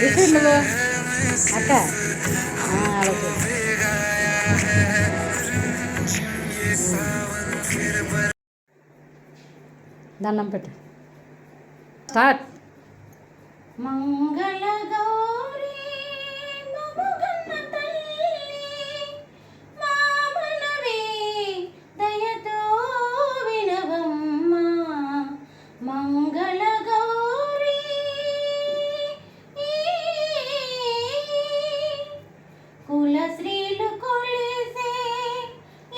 నువ్వు అక్క అలాగే దండం పెట్టు స్టార్ట్. మంగళ గౌరీ మముగన్న తల్లి మామనవి దయతో వినవమ్మ. మంగళ గౌరీ కుల శ్రీలు కొలిసే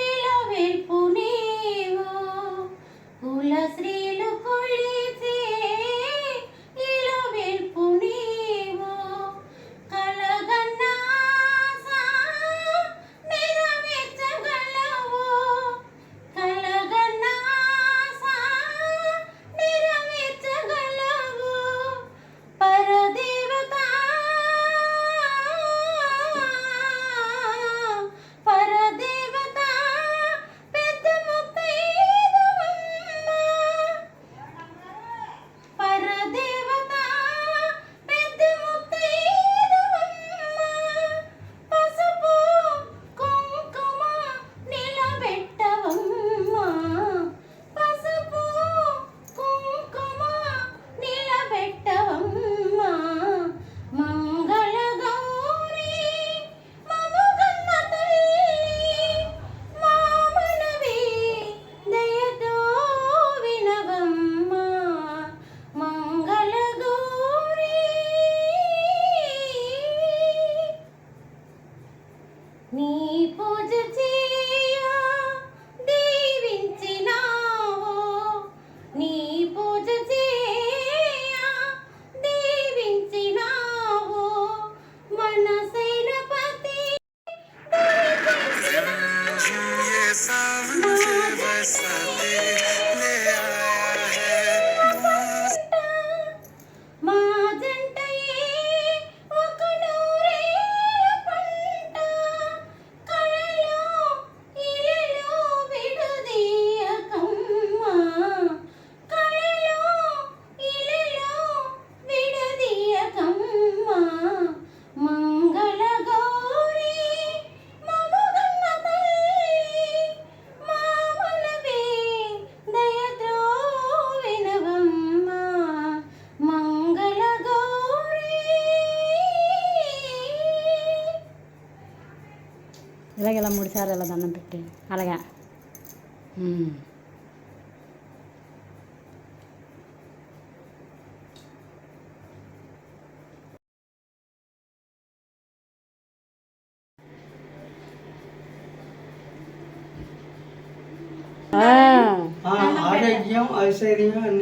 ఇలవెల్పు నీవు. కుల శ్రీలు కొలిసే ఇలవెల్పు నీవు. కలగన్న ఆశ నెరవేర్చగలవు. కలగన్న ఆశ నెరవేర్చగలవు. పరదేవత పరదేవత పెద్ద ముత్తైదువమ్మ. పరదేవత పెద్ద ముత్తైదువమ్మ. పసుపు కుంకుమ నిలబెట్టవమ్మ. పసుపు కుంకుమ నిలబెట్టవమ్మ. మంగళ గౌరీ మముగన్న తల్లి మామనవి దయతో వినవమ్మ. మంగళ గౌరీ నీ పూజ చేయ దీవించినావు. నీ పూజ చేయ దీవించినావు. మనసైన పతి మా జంటయే ఒక నూరేళ్ల పంట. కలలో ఇలలో విడదీయకమ్మ. కలలో ఇలలో విడదీయకమ్మ. మంగళ గౌరీ మముగన్న తల్లి మామనవి దయతో వినవమ్మ. మంగళ గౌరీ ఇలాగ ఇలా 3 సార్లు ఇలా దండం పెట్టి అలాగా ఆరోగ్యం ఐశ్వర్యం అన్ని